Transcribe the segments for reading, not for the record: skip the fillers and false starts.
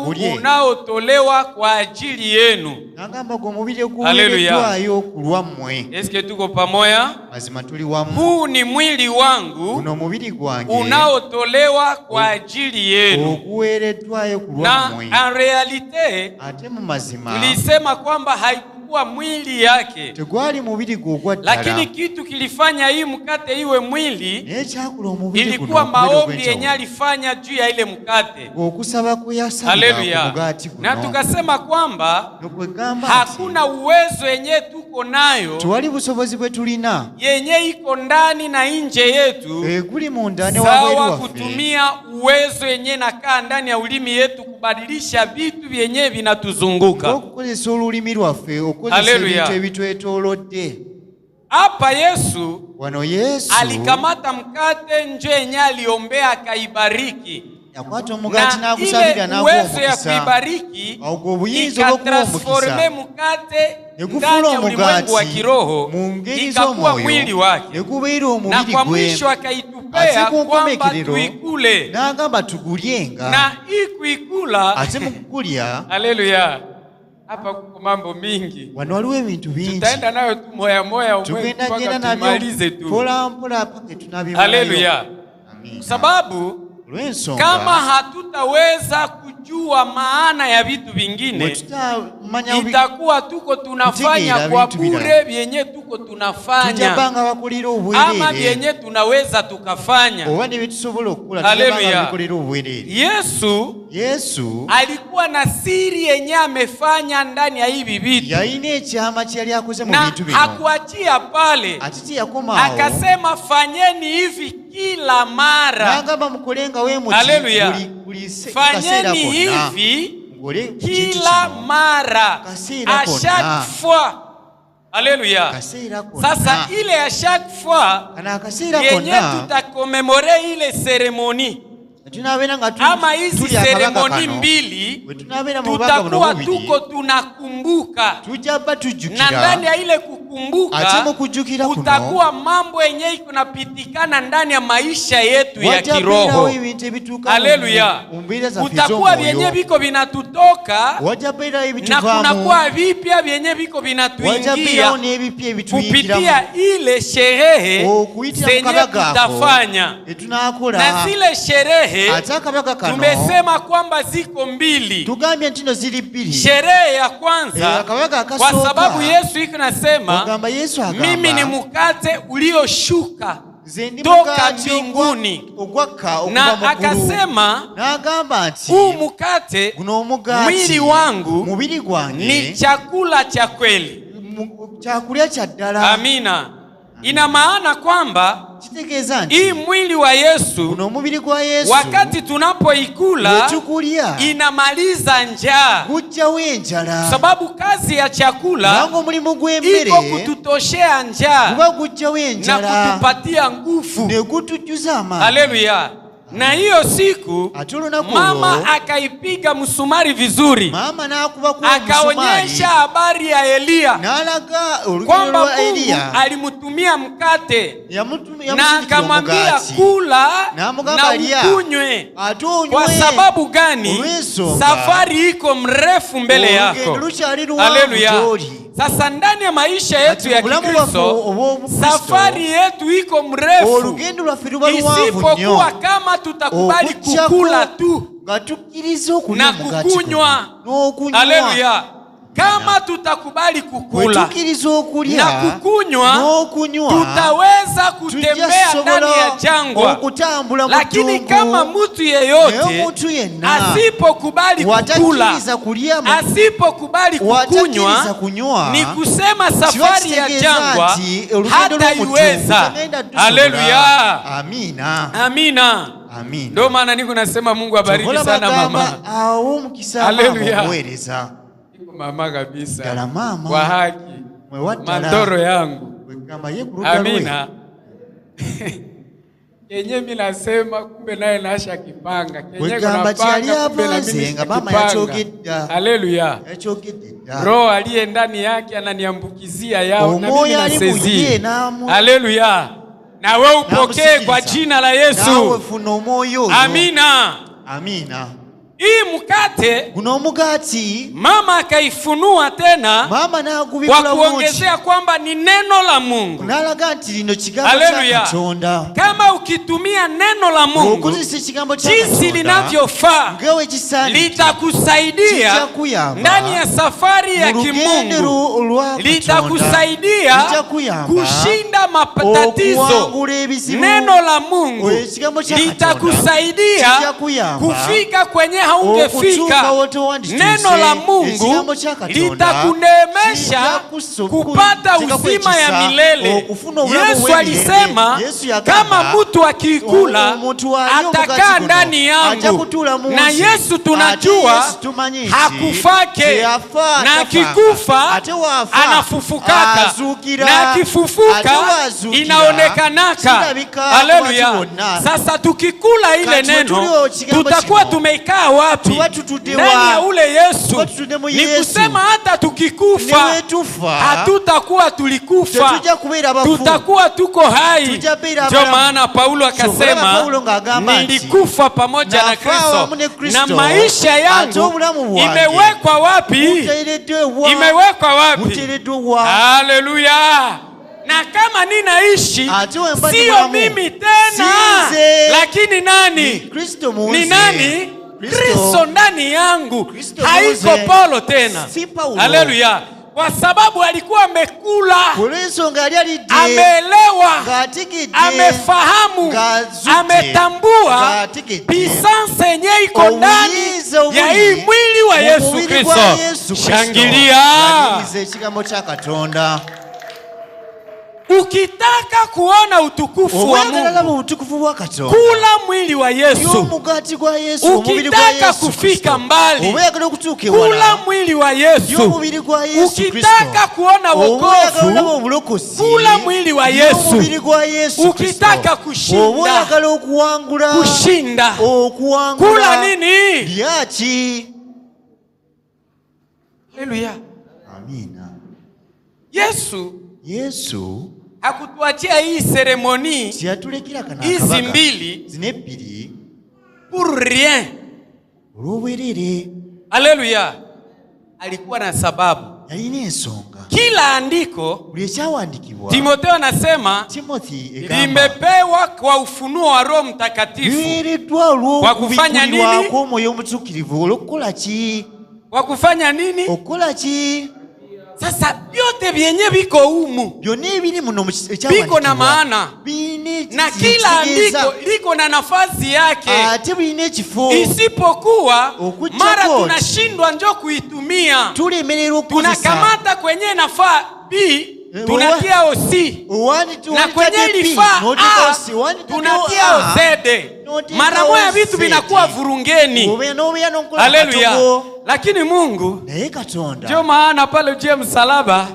wangu unaotolewa kwa ajili yenu. Haleluya. Eske tuko pamoja? Huu ni mwili wangu unaotolewa kwa ajili yenu. Na en realite tulisema kwamba haikuwa mwili yake, lakini kitu kilifanya hii mkate iwe mwili ilikuwa maombi yenye alifanya juu ya ile mkate. Haleluya. Na tukasema kwamba hakuna uwezo yenye tuko nayo yenye iko ndani na nje yetu sawa kutumia uwezo yenye nakaa ndani ya ulimi yetu kubadilisha vitu vyenye vinatuzunguka. Haleluya. Hapa Yesu alikamata mkate nje yenye aliombea akaibariki. Na ile uwezo ya kuibariki ikatransforme mkate ndani ya ulimwengu wa kiroho ikakuwa mwili wake. Na kwa mwisho akaitupea kwamba tuikule. Na ikuikula. Haleluya. Hapa kuko mambo mingi. Tutaenda nayo tu moya moya mpaka tumalize tu. Haleluya. Sababu kama hatutaweza kujua maana ya vitu vingine, itakuwa tuko tunafanya kwa bure vyenye tuko tunafanya ama vyenye tunaweza tukafanya. Haleluya. Yesu alikuwa na siri yenye amefanya ndani ya hivi vitu, na hakuachia pale, akasema fanyeni hivi kila mara. Haleluya. Fanyeni hivi kila mara, a chaque fois. Haleluya. Sasa ile a chaque fois yenye tutakomemore ile seremoni ama hizi seremoni mbili, tutakuwa tuko tunakumbuka, na ndani ya ile kukumbuka utakuwa mambo yenye iko napitikana ndani ya maisha yetu ya kiroho. Haleluya. Utakuwa vyenye viko vinatutoka na kunakuwa vipya vyenye viko vinatuingia kupitia ile sherehe zenye tutafanya. Na zile sherehe tumesema kwamba ziko mbili. Sherehe ya kwanza, kwa sababu Yesu iko nasema mimi ni mkate ulioshuka toka mbinguni, na akasema huu mkate mwili wangu ni chakula cha kweli. Amina. Ina maana kwamba hii mwili wa Yesu wakati tunapoikula inamaliza njaa, sababu kazi ya chakula iko kututoshea njaa na kutupatia nguvu. Haleluya. Na hiyo siku mama akaipiga msumari vizuri, akaonyesha habari ya Elia kwamba Mungu alimutumia mkate na akamwambia kula na ukunywe. Kwa sababu gani? Safari iko mrefu mbele yako. Haleluya. Sasa ndani ya maisha yetu ya Kikristo safari yetu iko mrefu, isipokuwa kama tutakubali kukula tu na kukunywa. Haleluya. Kama tutakubali kukula na kukunywa, tutaweza kutembea ndani ya jangwa. Lakini kama mtu yeyote asipokubali kukula, asipokubali kukunywa, ni kusema safari ya jangwa hataiweza. Haleluya. Amina. Ndio maana niko nasema Mungu abariki sana mama. Haleluya. Mama kabisa kwa haki mandoro yangu. Amina. Kenye mimi nasema kumbe naye nasha kipanga. Kenye kunapanga kumbe na mimi kipanga. Haleluya. Roho aliye ndani yake ananiambukizia yao na mimi nasezi. Haleluya. Na wewe upokee kwa jina la Yesu. Amina. hii mkate mama akaifunua tena kwa kuongezea kwamba ni neno la Mungu. Haleluya. Kama ukitumia neno la Mungu jinsi linavyofaa, litakusaidia ndani ya safari ya kimungu, litakusaidia kushinda matatizo. Neno la Mungu litakusaidia kufika kwenye haungefika. Neno la Mungu litakuneemesha kupata uzima ya milele. Yesu alisema kama mtu akikula atakaa ndani yangu, na Yesu tunajua hakufake, na akikufa anafufukaka, na akifufuka inaonekanaka. Haleluya. Sasa tukikula ile neno tutakuwa tumekaa wapi? Ndani ya ule Yesu. Ni kusema hata tukikufa hatutakuwa tulikufa, tutakuwa tuko hai. Ndio maana Paulo akasema nilikufa pamoja na Kristo, na maisha yangu imewekwa wapi? Imewekwa wapi? Haleluya. Na kama ninaishi sio mimi tena, lakini nani? Ni nani? Kristo ndani yangu. Haiko Paulo tena. Haleluya. Kwa sababu alikuwa amekula, ameelewa, amefahamu, ametambua pisanse yenye iko ndani ya hii mwili wa Yesu Kristo. Shangilia. Ukitaka kuona utukufu wa Mungu, kula mwili wa Yesu. Ukitaka kufika mbali, kula mwili wa Yesu. Ukitaka kuona wokovu, kula mwili wa Yesu. Ukitaka kushinda, kula nini? Haleluya. Amina. Yesu hakutuachia hii seremoni hizi mbili pour rien. Haleluya. Alikuwa na sababu. Kila andiko, Timotheo anasema, limepewa kwa ufunuo wa Roho Mtakatifu. Kwa kufanya nini? Kwa kufanya nini? Sasa vyote vyenye viko humu viko na maana, na kila andiko liko na nafasi yake. Isipokuwa mara tunashindwa njo kuitumia, tunakamata kwenye nafaa B tunatia osi, na kwenye lifaa A tunatia ozede. Mara moja vitu vinakuwa vurungeni. Haleluya. Lakini Mungu ndio maana pale juu ya msalaba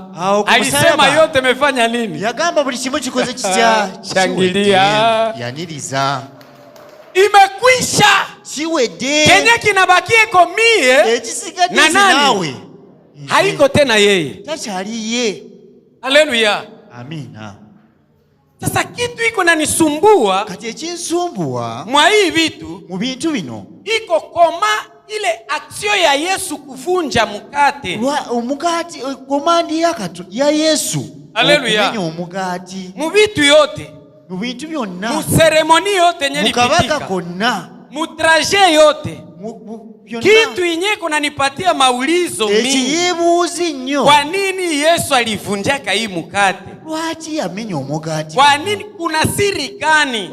alisema yote mefanya nini? Shangilia. Imekwisha. Kenye kinabakie komie na nani? Haiko tena yeye. Haleluya. Amina. Sasa kitu iko nanisumbua mwa hii vitu, mu bintu bino iko koma ile aksio ya Yesu kuvunja mukate. Umukati komandi ya Yesu. Haleluya. Mu vitu yote, mu bintu byonna, mu seremoni yote nyeli pitika, mu traje yote, kitu yenye kunanipatia maulizo mingi. Kwa nini Yesu alivunjaka hii mukate? Kwa nini? Kuna siri gani?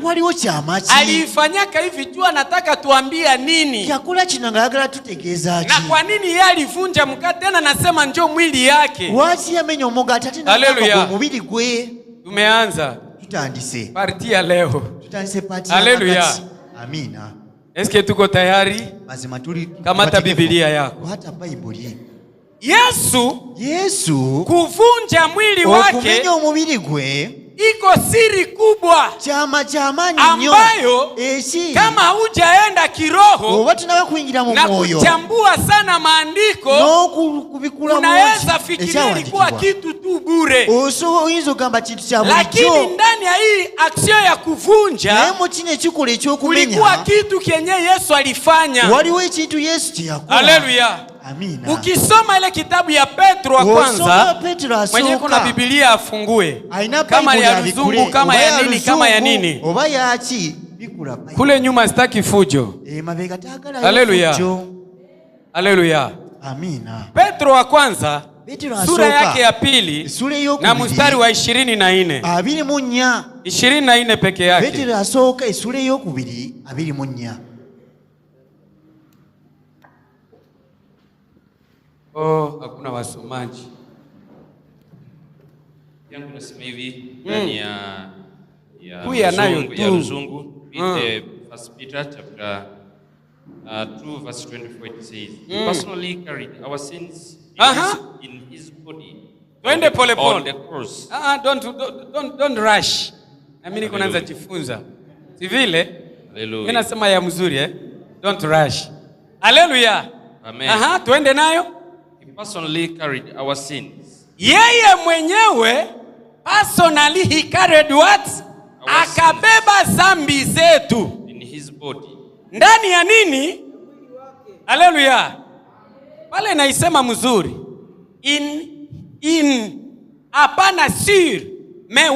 Alifanyaka hivi tu anataka tuambia nini? Na kwa nini yeye alivunja mukate tena nasema njoo mwili yake? Haleluya. Tumeanza. Tutandise. Parti ya leo. Tutandise parti. Haleluya. Amina. Eske tuko tayari? Kamata Biblia yako. Hata Bible. Yesu kuvunja mwili wake iko siri kubwa ambayo kama hujaenda kiroho na kuchambua sana maandiko unaweza fikiria ilikuwa kitu tu bure. Lakini ndani ya hii action ya kuvunja kulikuwa kitu kenye Yesu alifanya. Haleluya. Amina. Ukisoma ile kitabu ya Petro wa kwanza, mwenye kuna Biblia afungue. Kama ya Ruzungu, kama ya nini, kama ya nini. Kule nyuma sitaki fujo. Haleluya. Haleluya. Amina. Petro wa kwanza, sura yake ya pili na mstari wa 24. 24 peke yake. Petro asoka sura y'okubiri 24. Hakuna wasomaji. Yangu nasema hivi ndani ya Ruzungu, First Peter chapter 2 verse 24, it says, He personally carried our sins in his body. Twende pole pole. On the cross. Don't rush. Na mimi niko naanza jifunza. Si vile? Hallelujah. Mimi nasema ya mzuri Don't rush. Hallelujah. Amen. Twende nayo. He personally carried our sins. Yeye mwenyewe personally he carried what? Akabeba dhambi zetu in his body. Ndani ya nini? Haleluya. Pale naisema mzuri. Hapana sur,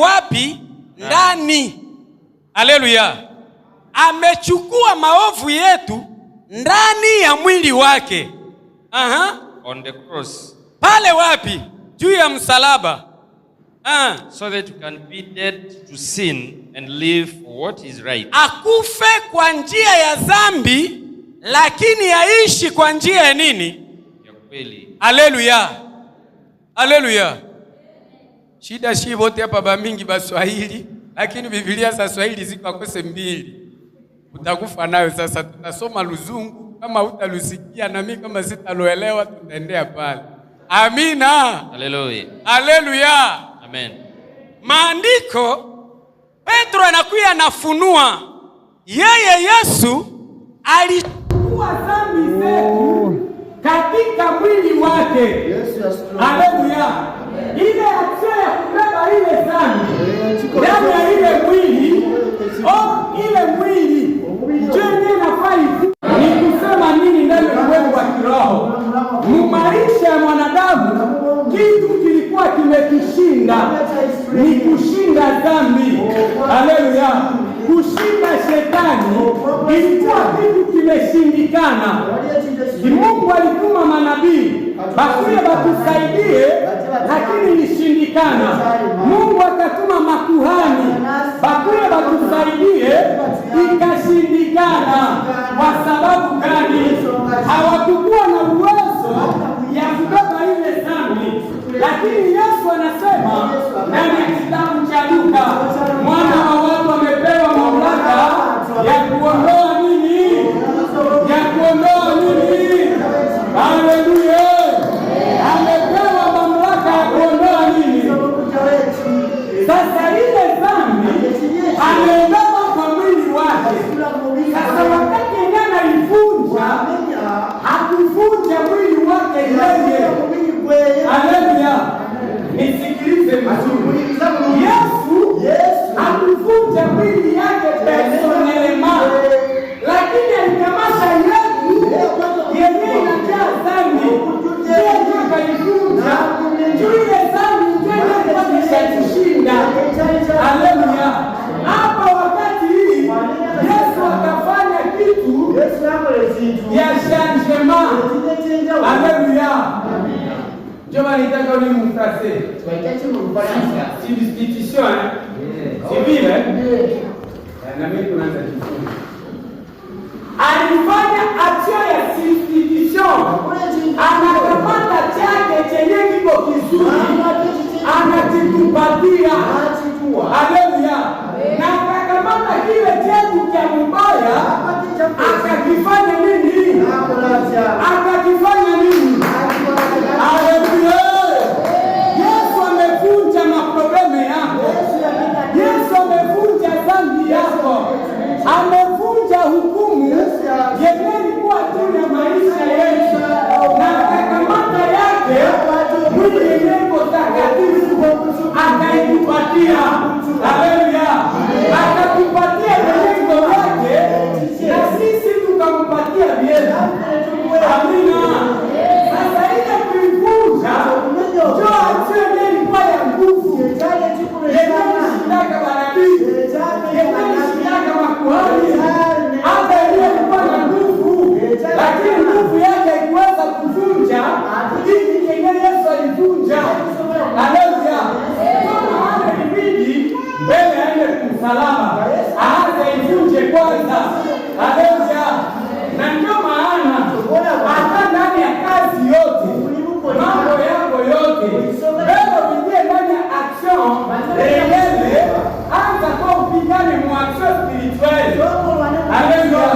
wapi? Ndani. Haleluya. Amechukua maovu yetu ndani ya mwili wake. On the cross. Pale wapi? Juu ya msalaba. So that you can be dead to sin and live for what is right. Akufe kwa njia ya dhambi, lakini aishi kwa njia ya nini? Ya kweli. Haleluya. Haleluya. Shida wote hapa ba mingi ba Swahili, lakini Biblia za Swahili ziko akose mbili. Utakufa nayo sasa. Tutasoma Ruzungu, kama utalusikia na mimi kama sitaloelewa tutaendea pale. Amina. Haleluya. Haleluya. Amen. Maandiko Petro anakuja anafunua yeye Yesu alichukua dhambi zetu katika mwili wake. Haleluya. Ile action ya kubeba ile dhambi ndani ya ile mwili, ile mwili jenye nafai ni kusema nini ndani ya ulimwengu wa kiroho. Maisha ya mwanadamu kitu kilikuwa kimekishinda ni kushinda dhambi. Haleluya. Kushinda shetani ilikuwa kitu kimeshindikana. Mungu alituma manabii bakuye batusaidie, lakini ilishindikana. Mungu akatuma makuhani bakuye batusaidie, ikashindikana. Kwa sababu gani? Hawakukuwa na uwezo ya kubeba ile dhambi. Lakini Yesu anasema ndani ya kitabu cha Luka, mwana wa watu amepewa mamlaka ya kuondoa nini? Ya kuondoa nini? Haleluya. Amepewa mamlaka ya kuondoa nini? Sasa ile dhambi ameondoa kwa mwili wake. Sasa wakati ngana ivunja, hakuvunja mwili wake yeye. Haleluya. Nisikilize vizuri. Yesu hakuvunja mwili yake personelema, lakini alikamasha yetu yenye inajaa dhambi. Yeye akaivunja. Ile dhambi ndio kwa kushinda. Haleluya. Hapa wakati hii Yesu akafanya kitu ya changement. Haleluya. Joma nitaka ni mfrase. Substitution. Civile. Na mimi tunaanza kifungo. Alifanya action ya substitution. Anakamata chake chenye kiko kizuri, anakitupatia. Haleluya. Na akakamata kile chetu cha mbaya, akakifanya nini? Akakifanya nini? Haleluya. Yesu amevunja maprobleme yako. kutupatia. Haleluya. Akatupatia lengo lake na sisi tukampatia vyetu. Amina. Sasa ile kuivunja ndio achilie ilikuwa ya nguvu. Shindaka manabii, shindaka makuhani, hata ile ilikuwa na nguvu, lakini nguvu yake haikuweza kuvunja hiki kingine Yesu alivunja. Haleluya. Kwa maana ilibidi mbele aende kumsalaba, aanze ivunje kwanza. Haleluya. Na ndio maana hata ndani ya kazi yote, mambo yako yote, leo uingie ndani ya action reelle, anza kwa upigane mu action spirituelle. Haleluya.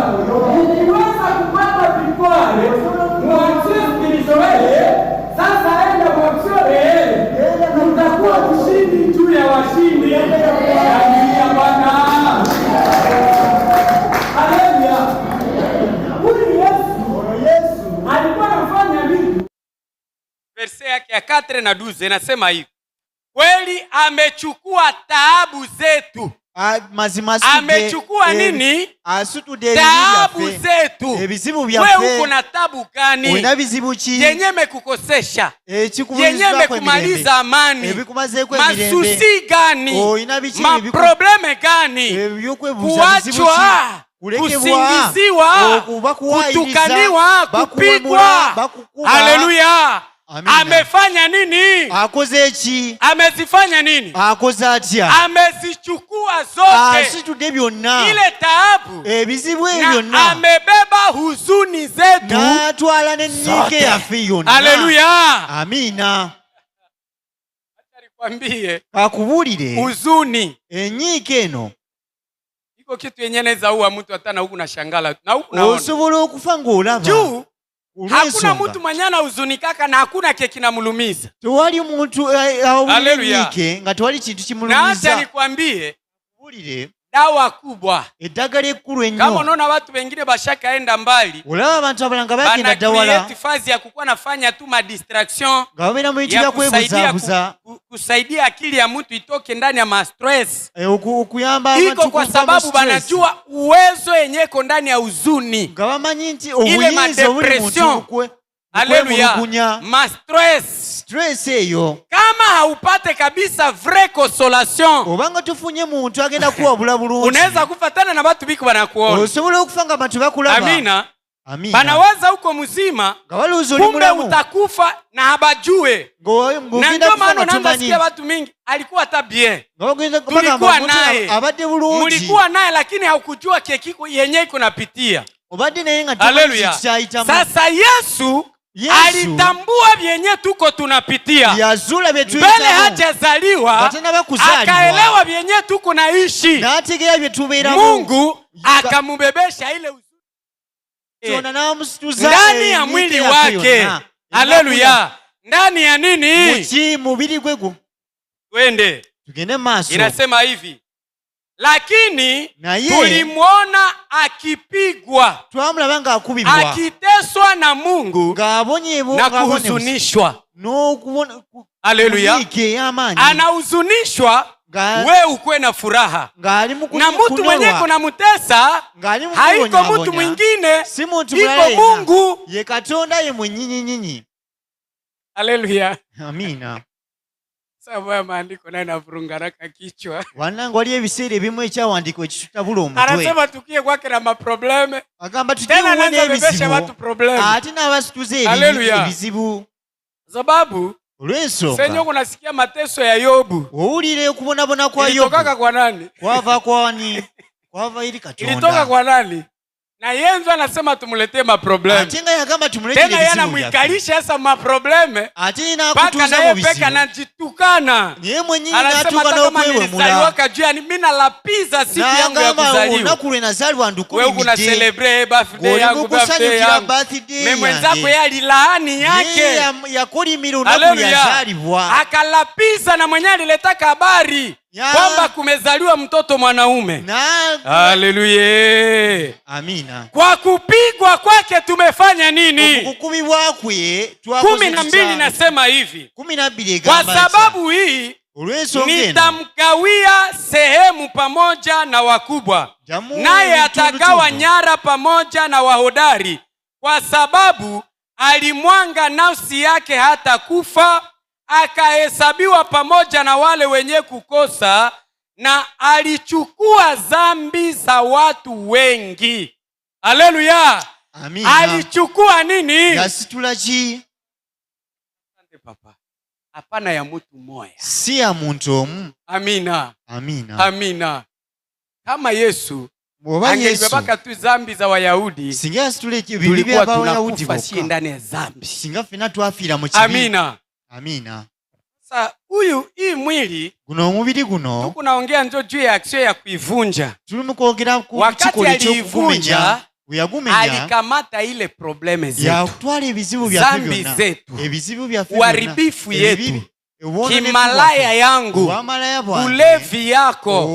Ukiweza kupata victoire mu action spirituelle, sasa enda mu action reelle, utakuwa mshindi juu ya washindi. Haleluya Bwana. Haleluya. Yesu alikuwa anafanya nini? Verse yake ya 4 na 12 inasema hivi. Kweli amechukua taabu zetu. Amechukua nini? Taabu zetu. Wewe uko na taabu gani? Yenye mekukosesha? Yenye mekumaliza amani? Masusi gani? Maprobleme gani? Kuachwa, kusingiziwa, kutukaniwa, kupigwa. Haleluya. Amefanya nini? Akozechi. Amezifanya nini? Akozatia. Amezichukua zote. Ile taabu. Bizibu byonna. Amebeba huzuni zetu. Na twala nenike yafe yonna. Haleluya. Amina. Acha nikwambie. Akubulire. Huzuni. Enyike eno. Iko kitu yenye neza uwa mtu hata na huku na shangala. Na huku naona. Osobola okufa ng'olaba. Juu. Hakuna mtu manyana huzunikaka na hakuna kile kinamulumiza. Tuwali mtu awulike nga tuwali kintu kimulumiza. Na acha nikwambie, dawa kubwa eddagala ekkulu ennyo. Kama unaona watu wengine bashakaenda mbali, olaba abantu abalanga bagenda dawala, create fazi ya kukuwa nafanya tu ma distraction, ngabera mu bintu bya kwebuzabuza, kusaidia akili ya mtu itoke ndani ya ma stress. Okuyamba abantu iko kwa sababu banajua uwezo yenyeko ndani ya huzuni. Ngabamanyi nti obuyinza obuli muntu. Haleluya. Ma stress eyo kama haupate kabisa vrai consolation, obanga tufunye muntu agenda kuwabula bulungi, unaweza kufatana na watu biko banakuona. Osobola okufanga abantu bakulaba. Amina. Banawaza huko mzima, kumbe utakufa na habajue. Na ndio maana unaanza sikia watu mingi alikuwa hata bien, tulikuwa naye, mulikuwa naye, lakini haukujua kekiko yenye iko napitia. Haleluya. Sasa Yesu alitambua vyenye tuko tunapitia mbele hajazaliwa, akaelewa vyenye tuko naishi. Mungu akamubebesha ile ndani ya mwili wake. Haleluya. Ndani ya nini? Mubiri gwego. Twende. Tugende maso. Inasema hivi. Lakini tulimwona akipigwa, twamulabanga akubibwa, akiteswa na Mungu na kuhuzunishwa. Haleluya. Anahuzunishwa, we ukwe na furaha. Na mtu mwenye kuna mutesa haiko mtu mwingine, iko Mungu. Ye Katonda ye mwenyinyinyi. Haleluya. Amina. Sababu ya maandiko na inavurungaraka kichwa. Wanangu wali ebiseera ebimu ekyawandikwa ekitabula omutwe. Anasema tukie kwake na maprobleme. Agamba tukiwe n'ebizibu. Ate n'abasituze ebizibu. Sababu olw'ensonga senyo kunasikia mateso ya Yobu. Owulire okubonabona kwa Yobu. Ilitoka kwa nani? Kwava kwani? Kwava ili Katonda. Ilitoka kwa nani? Na yenzo anasema tumuletee maprobleme. Atenga yagamba tumuletee ebizibu. Tena yana mwikalisha sasa maprobleme. Atina kutuza mu bizibu. Peka najitukana. Niye mwenyini natuka na okwewe mula. Wakajua ni mina lapiza siku yangu ya kuzaliwa. Unakule nazaliwa ndukuli mide. Wewe kuna celebrate birthday yangu, birthday yangu. Mimi mwenzako yali laani yake. Yakoli miri unakuli yazalibwa. Akalapiza na mwenye aliletaka habari kwamba kumezaliwa mtoto mwanaume. Haleluya. Amina. Kwa kupigwa kwake tumefanya nini? Kukubibwa kwe 12 nasema hivi. 12 kwa sababu hii nitamgawia sehemu pamoja na wakubwa, naye atagawa nyara pamoja na wahodari, kwa sababu alimwanga nafsi yake hata kufa, akahesabiwa pamoja na wale wenye kukosa, na alichukua dhambi za watu wengi. Haleluya. Amina. Alichukua nini? Yasitulachi. Asante papa. Hapana ya mtu moya, si ya muntu. Amina. Amina. Amina. Kama Yesu angebeba tu dhambi za Wayahudi, singa situleki bibi bya Wayahudi basi ndani ya dhambi. Singa fina twafira mu kibi. Amina. Amina. Sasa hii mwili guno mubiri guno tukunaongea ndio juu ya action ya kuivunja. Tulimukogera ku wakati aliivunja, uyagumenya, alikamata ile probleme zetu, ya twali ebizibu bya dhambi zetu, ebizibu bya uharibifu yetu, kimalaya yangu, ulevi yako,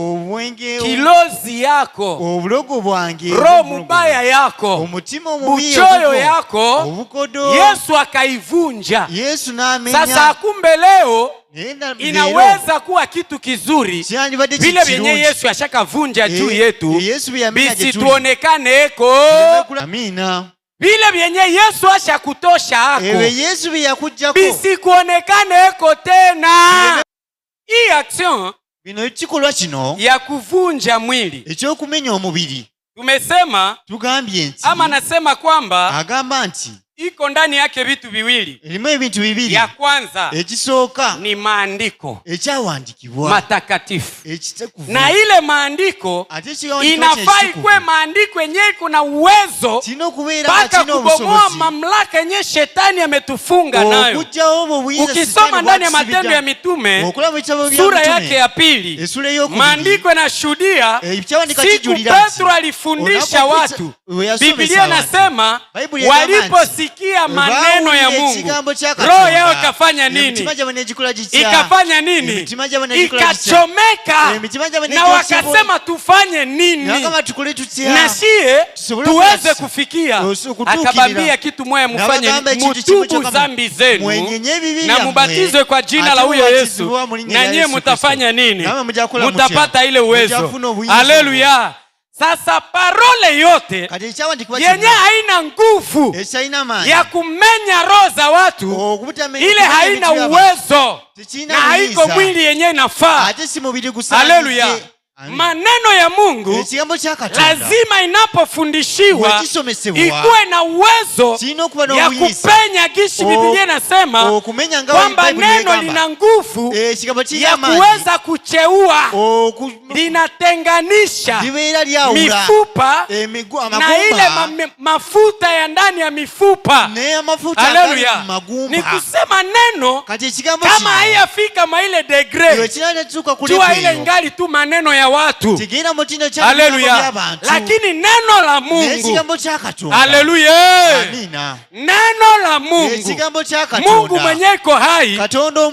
kilozi yako, obulogo bwange, roho mubaya yako, uchoyo yako, Yesu akaivunja. Yesu na amenya. Sasa kumbe leo inaweza kuwa kitu kizuri vile vyenye Yesu ashakavunja juu yetu, bisi tuonekane eko. Amina. Vile vyenye Yesu ashakutosha hako, Yesu biyakujjako, bisi kuonekane eko tena. Hii action bino chikolwa kino ya kuvunja mwili, ekyokumenya omubiri, tumesema tugambye nti, ama nasema kwamba agamba nti iko ndani yake vitu viwili. Elimu ebintu bibiri. Ya kwanza ekisooka ni maandiko ekyawandikibwa matakatifu, na ile maandiko inafaa ikuwe maandiko yenye kuna uwezo mpaka kubomoa mamlaka yenye shetani ametufunga nayo. Ukisoma ndani ya Matendo ya Mitume sura yake ya 2, maandiko yanashuhudia siku Petro alifundisha watu, Biblia inasema waliposikia maneno ya Mungu, roho yao ikafanya nini? Ikafanya nini? Ikachomeka, na wakasema tufanye nini na siye tuweze kufikia. Akabambia kitu moja, mufanye, mutubu dhambi zenu na mubatizwe kwa jina la huyo Yesu, na nyie mutafanya nini? Mutapata ile uwezo. Haleluya. Sasa parole yote yenye haina nguvu ya kumenya roho za watu, ile haina uwezo na haiko mwili yenye nafaa. Haleluya. Maneno ya Mungu lazima inapofundishiwa ikuwe na uwezo ya kupenya. Gishi Biblia inasema kwamba neno lina nguvu ya kuweza kucheua, linatenganisha mifupa na ile mafuta ya ndani ya mifupa. Haleluya. Ni kusema neno kama haiyafika maile degree, jua ile ingali tu maneno ya watu. Haleluya. Lakini neno la Mungu, haleluya, neno la Mungu, Mungu mwenye iko hai,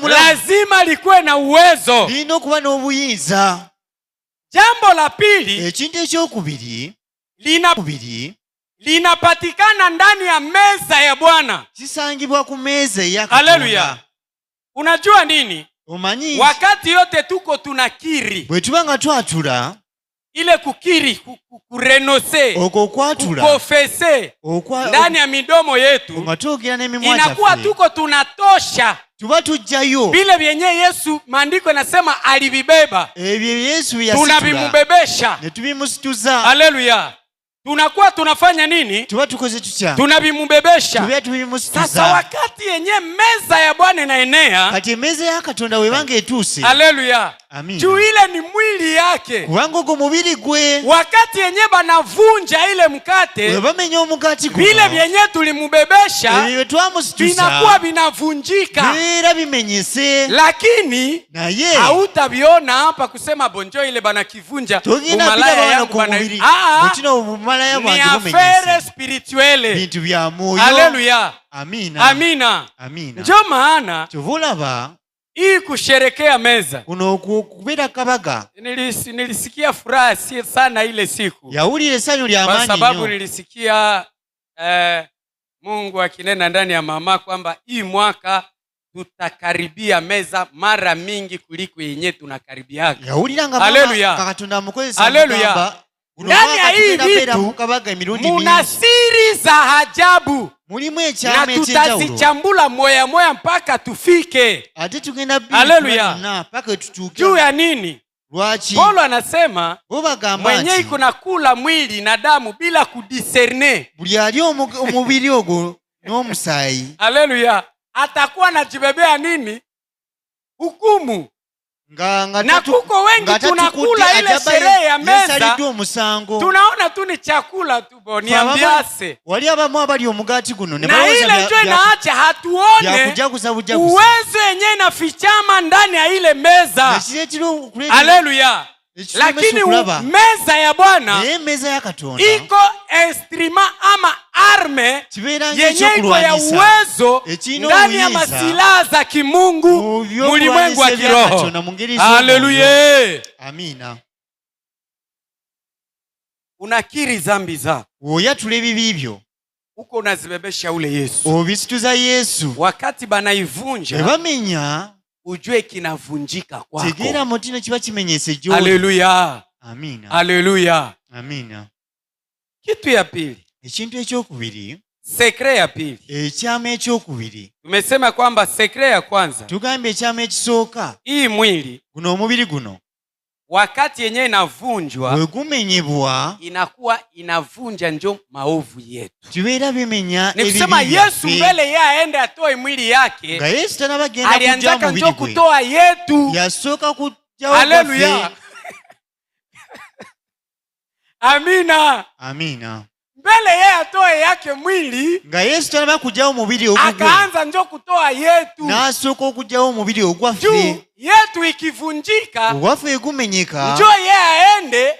lazima likuwe na uwezo. Jambo la pili, ekintu ekyokubiri linapatikana ndani ya meza ya Bwana, kisangibwa ku meza ya Katonda. Haleluya. Unajua nini? Umanyi, wakati yote tuko tunakiri, bwe tubanga twatula, ile kukiri, kurenose, kukofese ndani ya midomo yetu, inakuwa tuko tunatosha, tuba tujjayo vile vyenye Yesu maandiko yanasema alivibeba, tunavimubebesha, netubimusituza. Haleluya. Tunakuwa tunafanya nini? Tuba tukoze tutya, tunabimubebesha. Sasa wakati yenye meza ya Bwana inaenea, kati meza ya Katonda webange etuse. Haleluya. Juu ile ni mwili yake, kubango go mubiri gwe. Wakati yenye banavunja ile mkate, webamenye omukati gwe, vile vyenye tulimubebesha vinakuwa vinavunjika, bila bimenyese. Lakini hautaviona hapa kusema bonjo ile bana kivunja umalaya yangu bana. Ni afere spirituele, bintu bya moyo. Haleluya. Amina. Amina. Amina. Ndio maana tuvulaba hii kusherekea meza kuno kubira kabaga, nilisikia furaha sana ile siku, yaulile sanyu lya amani, kwa sababu nilisikia Mungu akinena ndani ya mama kwamba hii mwaka tutakaribia meza mara mingi kuliko yenye tunakaribiaga. Haleluya. Haleluya. Ndani ya hii vitu muna siri za ajabu, na tutazichambula moya moya mpaka tufike. Haleluya. Juu ya nini? Paulo anasema mwenye iko na kula mwili na damu bila kudiscerne buli ali omubiri ogwo n'omusayi. Haleluya. Atakuwa anajibebea nini? Hukumu. Na kuko wengi tunakula ile sherehe ya meza, tunaona tu ni chakula tu boni ambiase. Wali abamu abali omugati guno na ile njo inaacha hatuone uwezo yenye inafichama ndani ya ile meza. Haleluya. Lakini meza ya Bwana iko instrument ama arme yenye iko ya uwezo ndani ya masilaha za kimungu mulimwengu wa kiroho. Haleluya. Amina. Unakiri zambi zako, oyatule bibibyo, uko unazibebesha ule Yesu, obisituza Yesu. Wakati banaivunja bamenya, ujue kinavunjika kwako. Tegera motino kiba kimenyese jyo. Haleluya. Amina. Haleluya. Amina. Kitu ya pili, ekintu ekyokubiri, sekre ya pili, ekyama ekyokubiri. Tumesema kwamba sekre ya kwanza, tugambe ekyama ekisooka, hii mwili guno omubiri guno wakati yenye inavunjwa, wegumenyebwa, inakuwa inavunja njo maovu yetu. Tuwera bimenya ebibi. Nikusema Yesu mbele ya aende atoe mwili yake, alianzaka njo kutoa yetu. Yasoka kuja. Haleluya. Amina. Amina. Mbele yeye atoe yake mwili, nga Yesu tanaba kujao mubiri ogugwe, akaanza njo kutoa yetu. Na soko kujao mubiri ogwafe. Yetu ikivunjika, ogwafe egumenyeka, njo yeye aende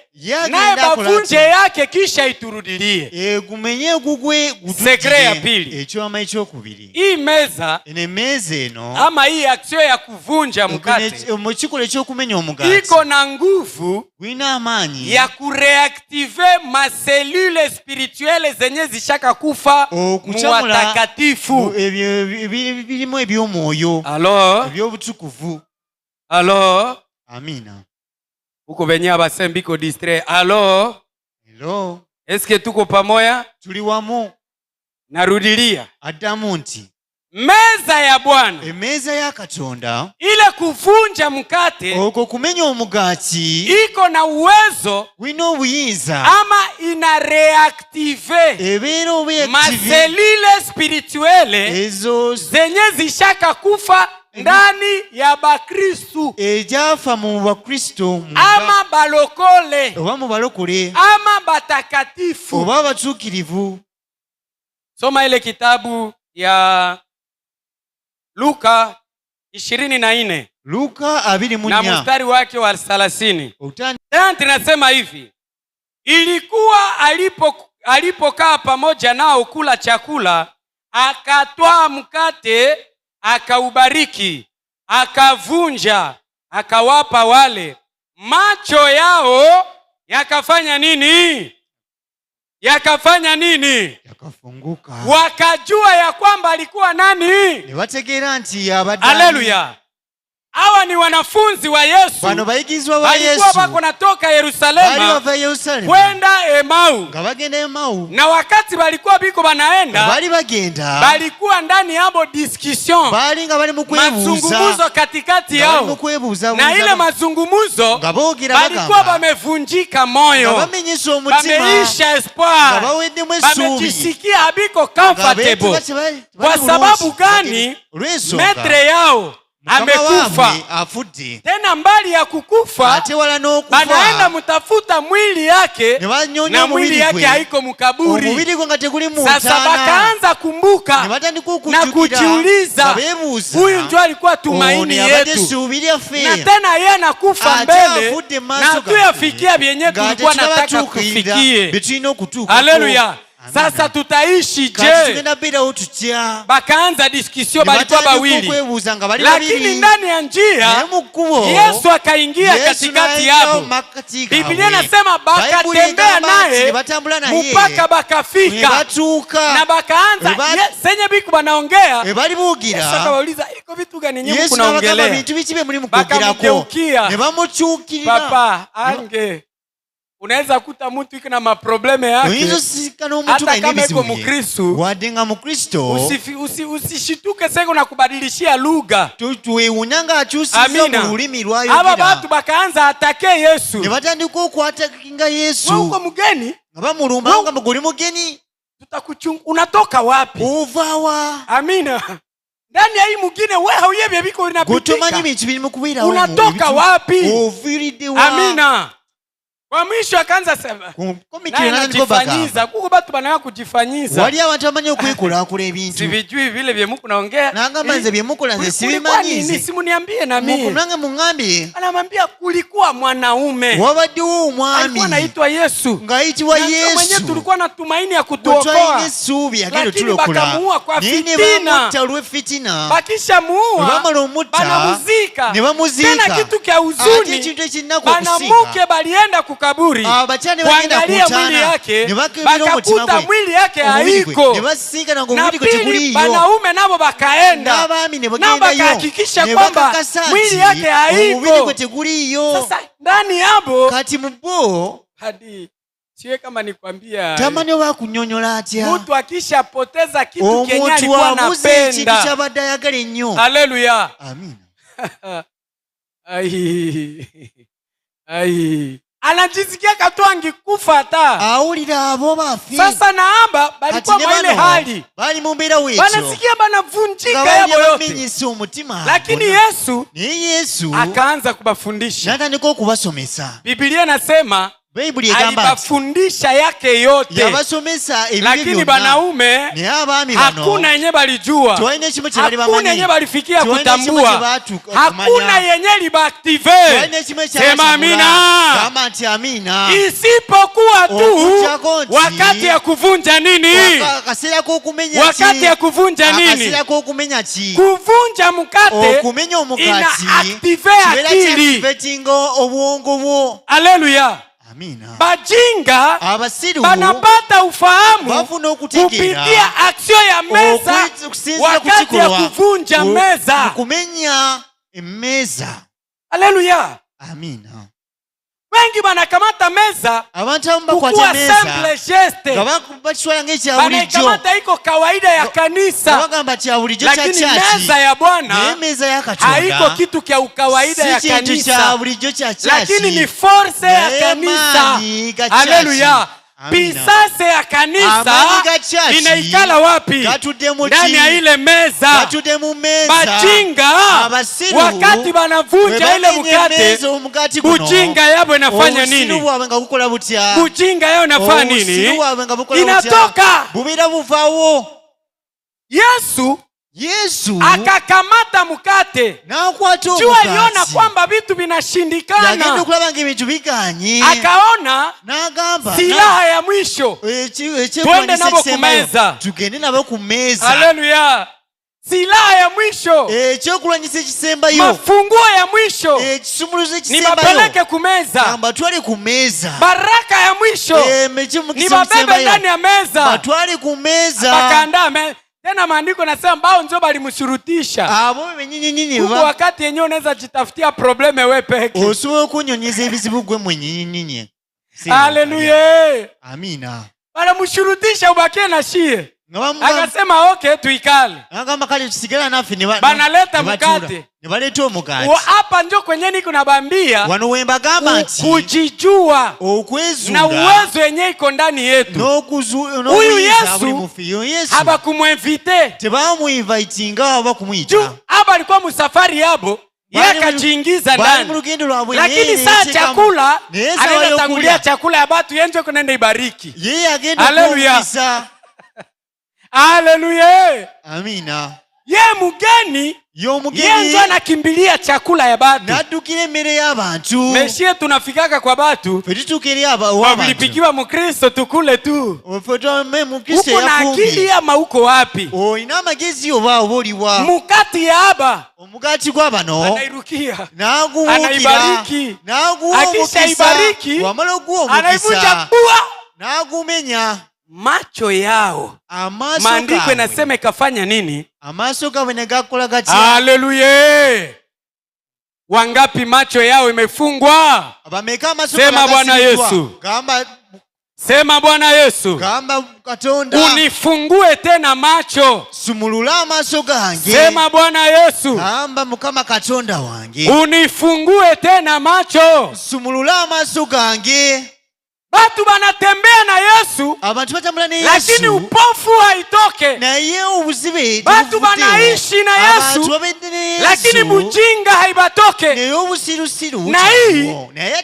naye bavunje yake kisha iturudilie. Egumenye gugwe gutujije. Sekre ya pili, ekyama ekyokubiri. Hii meza, ene meza eno ama hii aksio ya kuvunja mkate, mukikole ekyokumenya omugati, iko na nguvu, gwina amanyi ya kureactive maselule spirituele zenye zishaka kufa muwatakatifu. Ebirimu ebyomwoyo, alo ebyobutukuvu. Alo. Amina. Uko benye abasembiko distre. Alo. Hello. Eske tuko pamoja? Tuli wamu. Narudilia. Adamu nti meza ya Bwana, emeza ya Katonda, ile kuvunja mkate, oko kumenya omugati, iko na uwezo, wino buyinza, ama ina reactive ebero be maselile spirituele ezo zenye zishaka kufa ndani ya Bakristu, ejafa mu Bakristo, ama balokole, oba mu balokole, ama batakatifu, oba batukirivu. Soma ile kitabu ya Luka 24. Luka 24 na mstari wake wa 30. Tena tunasema hivi: ilikuwa alipokaa pamoja nao kula chakula, akatwaa mkate, akaubariki, akavunja, akawapa wale. Macho yao yakafanya nini? Yakafanya nini? Yakafunguka. Wakajua ya kwamba alikuwa nani? Ni wategera nti abadani. Haleluya. Hawa ni wanafunzi wa Yesu. Bano bayigizwa wa Yesu. Walikuwa bako natoka Yerusalema kwenda Emau. Ngabagenda Emau. Na wakati walikuwa biko banaenda, bali bagenda, balikuwa ndani yabo discussion. Bali ngabali mukwebuza. Mazungumzo katikati yao. Na ile mazungumzo balikuwa bamevunjika moyo. Bameisha espoir. Bamejisikia habiko comfortable. Kwa sababu gani? Metre yao amekufa. Tena mbali ya kukufa, banaenda mutafuta mwili yake, na mwili yake haiko mukaburi. Sasa bakaanza kumbuka na kujiuliza, huyu ndio alikuwa tumaini yetu, na tena yeye anakufa mbele na tuyafikia vyenye tulikuwa nataka kufikie. Haleluya. Sasa tutaishi je? Bakaanza diskusio, balikuwa bawili, lakini ndani ya njia Yesu akaingia katikati yao. Biblia inasema bakatembea naye mpaka bakafika, na bakaanza senye biku banaongea. Yesu akawauliza, iko Iko vitu gani nyinyi kunaongelea? Bakamgeukia. Papa, ange. Unaweza kuta mtu iko na maprobleme yake. Hata kama iko Mkristo. Usishituke sasa na kubadilishia lugha. Amina. Aba watu bakaanza atake Yesu. Nebatandika kwatakinga Yesu. Wewe uko mgeni? Abamurumba nga mugoli mugeni. Unatoka wapi? Uvawa. Amina. Ndani ya hii mugine wewe hauyebye biko linapita. Gutomanyi bintu biri mukubira. Unatoka wapi? Oviride wa. Amina. Kwa mwisho akaanza sema. Kujifanyiza. Kuko batu banaya kujifanyiza. Wali abantu bamanye okwekola akula ebintu. Sivijui vile bye muko naongea. Nangamba nze bye muko lanze sibimanyize. Simu niambie na mimi. Mukunange mungambi. Anamwambia kulikuwa mwanaume. Wabadiwo umwami. Alikuwa anaitwa Yesu. Ngaitwa Yesu. Mwenye tulikuwa na tumaini ya kutuokoa. Lakini bakamuua kwa fitina. Bakisha muua. Banamuzika. Tena kitu kia huzuni. Banamuke balienda kaburi kuangalia mwili yake, bakakuta mwili yake haiko. Na pili banaume nabo bakaenda na bakahakikisha kwamba mwili yake haiko. Sasa ndani yabo kati mubo hadi siwe kama nikwambia tamani wakunyonyola atya mtu akishapoteza kitu kenye alikuwa anapenda. Haleluya. Amina. Ai anajisikia katwangi kufa hata. Aulira abo bafi. Sasa naamba balikuwa mwa ile hali. Bali mumbira wicho. Banasikia banavunjika yabo yote. Lakini Yesu akaanza kubafundisha. Nata niko kubasomesa. Biblia inasema Bible igamba alibafundisha yake yote. Yabasomesa ebibi byonna. Lakini banaume ni abami bano. Hakuna yenye balijua. Hakuna yenye balifikia kutambua. Hakuna yenye libaaktive. Sema amina. Kama ati amina. Isipokuwa tu wakati ya kuvunja nini? Wakati ya kuvunja nini? Kuvunja mkate ina active akili. Haleluya. Amina. Bajinga banapata ufahamu kupitia aksio ya meza wakati ya kuvunja meza. Kumenya meza. Haleluya. Amina. Wengi banakamata meza kukuwa simple geste. Banakamata iko kawaida ya kanisa. Lakini meza ya Bwana haiko kitu kia ukawaida ya kanisa. Lakini ni force ya kanisa. Haleluya. Pisase ya kanisa inaikala wapi? Ndani ya ile meza. Bajinga wakati banavunja ile mkate, bujinga yabo inafanya nini? Bujinga yao inafanya nini? Inatoka. Yesu akakamata mkate. Jua aliona kwamba vitu vinashindikana. Akaona silaha ya mwisho. Twende nabo kumeza. Haleluya. Silaha ya mwisho. Mafunguo ya mwisho. Ni mapeleke kumeza. Baraka ya mwisho. Ni mabebe ndani ya meza. Bakaandaa meza. Tena maandiko nasema mbao ndio balimshurutisha. Huko wakati yenyewe unaweza jitafutia probleme wewe peke. Usiwe kunyonyiza ibizibu gwe mwenyenyinyi. Haleluya. Amina. Balimshurutisha ubakie na shie. Akasema okay tuikale. Akamba kali tusigala nafi ni banaleta mkate. Nibaleta omukate. Hapa ndio kwenye niko nabambia. Wanowemba gamba ati kujijua. Okwezunga. Na uwezo yenyewe iko ndani yetu. Huyu Yesu haba kumwinvite. Tebamu invitinga haba kumuita. Haba alikuwa msafari yabo. Yeye akajiingiza ndani. Lakini saa chakula anaenda tangulia chakula ya watu yenje kunaenda ibariki. Yeye agenda kuisa. Haleluya. Amina. Ye mugeni. Ye ndio anakimbilia chakula ya batu. Nadukire mbele ya bantu. Meshie tunafikaka kwa batu. Fetutukiri aba wa bantu. Wabilipikiwa mkristo tukule tu. Ofeto me mkristo ya kumbi. Uko na akili ama uko wapi? Ina magezi oba oboliwa. Mukati ya aba. Omugati kwa bano. Anairukia. Anaibariki. Akisha ibariki. Wamalo guo mukisa. Anaivunja bua. Nagumenya. macho yao, maandiko yanasema ikafanya nini? Haleluya! Wangapi macho yao imefungwa? Sema Bwana Yesu. Sema Bwana Yesu. Unifungue tena macho. Sema Bwana Yesu. Unifungue tena macho. Batu banatembea na Yesu, lakini upofu haitoke. Batu banaishi na Yesu, lakini mujinga haibatoke. Na hii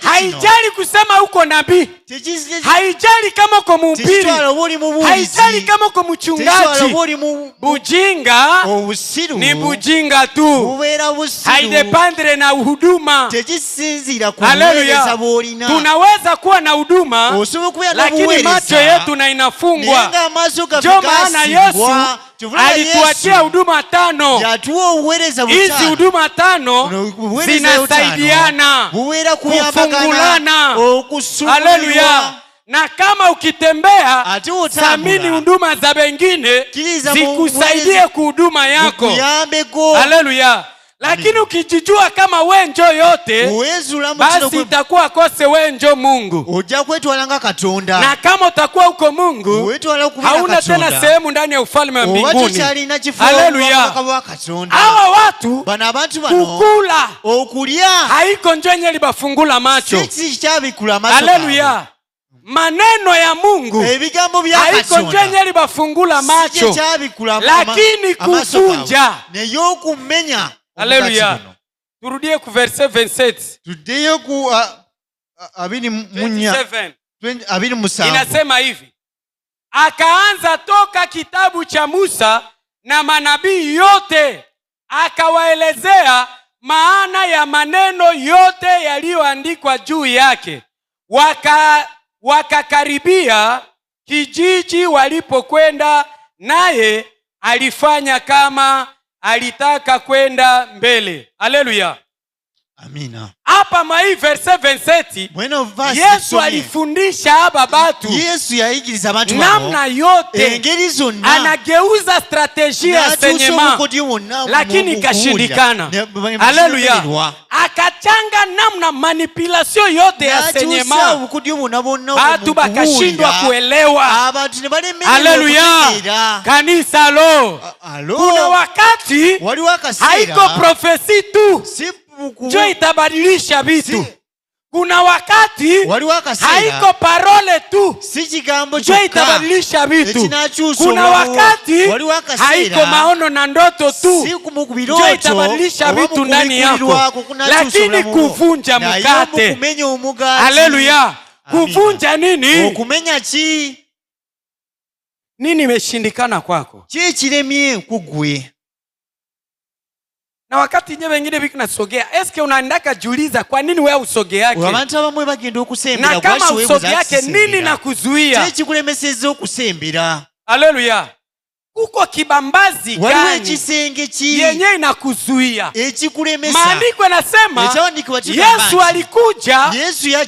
haijali kusema uko nabii, haijali kama uko mhubiri, haijali kama uko mchungaji. Bujinga ni bujinga tu, haidependre na huduma. Haleluya! Tunaweza kuwa na huduma, lakini macho yetu na inafungwa. Ndio maana Yesu alituachia huduma 5. Hizi huduma 5 zinasaidiana kufungulana. Haleluya! Na kama ukitembea, thamini huduma za wengine zikusaidie kuhuduma yako. Haleluya! Lakini ukijijua kama we njo yote, basi itakuwa kose we njo Mungu. Na kama utakuwa uko Mungu, hauna tena sehemu ndani ya ufalme wa mbinguni. Haleluya! Hawa watu kukula haiko njo yenye libafungula macho. Haleluya! Maneno ya Mungu haiko njo yenye libafungula macho, lakini kuvunja. Haleluya! Turudie ku verset 27. Turudie ku 27. Inasema hivi: akaanza toka kitabu cha Musa na manabii yote, akawaelezea maana ya maneno yote yaliyoandikwa juu yake. Wakakaribia kijiji walipokwenda, naye alifanya kama alitaka kwenda mbele. Haleluya! Amina. Hapa mai verse 27, Yesu alifundisha haba batu namna yote, anageuza strategia ya senyema, lakini kashindikana. Haleluya! Akachanga namna manipulation yote ya senyema, batu bakashindwa kuelewa. Haleluya! Kanisa lo, kuna wakati haiko profesi tu njo itabadilisha vitu. Kuna wakati haiko parole tu njo itabadilisha vitu. Kuna wakati haiko maono na ndoto tu njo itabadilisha vitu ndani yako, lakini kuvunja mkate. Haleluya! Kuvunja nini? Nini imeshindikana kwako? Na wakati nye wengine biki nasogea, eske unaendaka juliza kwa nini wewe usogeake? Na kama usogeake nini na kuzuia? Haleluya! Kuko kibambazi gani yenye inakuzuia? Maandiko yanasema Yesu alikuja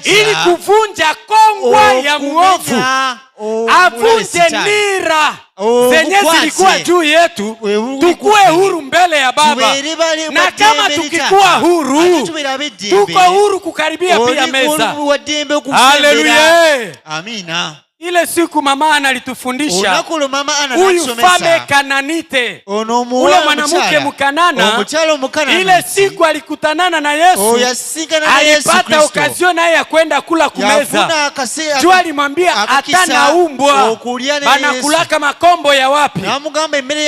ili kuvunja kongwa ya muovu, avunje nira zenye zilikuwa juu yetu, tukue huru mbele ya Baba. Na kama tukikuwa huru, tuko huru kukaribia pia meza. Haleluya! Amina. Ile siku mama analitufundisha huyu fame Kananite, ule mwanamke Mkanana. Ile siku alikutanana na Yesu, alipata okazio naye ya kwenda kula kumeza. Jua alimwambia hata na umbwa banakulaka makombo ya wapi?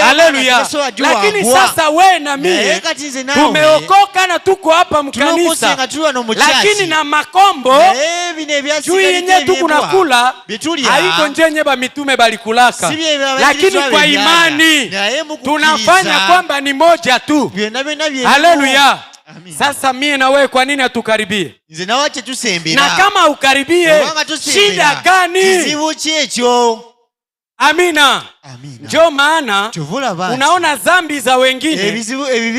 Haleluya! Lakini sasa we na mimi tumeokoka na tuko hapa mkanisa, lakini na makombo juu yenye tukunakula haiko njenye ba mitume balikulaka, lakini kwa imani tunafanya kwamba ni moja tu. Haleluya! Sasa mie na wewe kwa nini atukaribie? Na kama ukaribie, shida gani? Amina. Ndio maana unaona zambi za wengine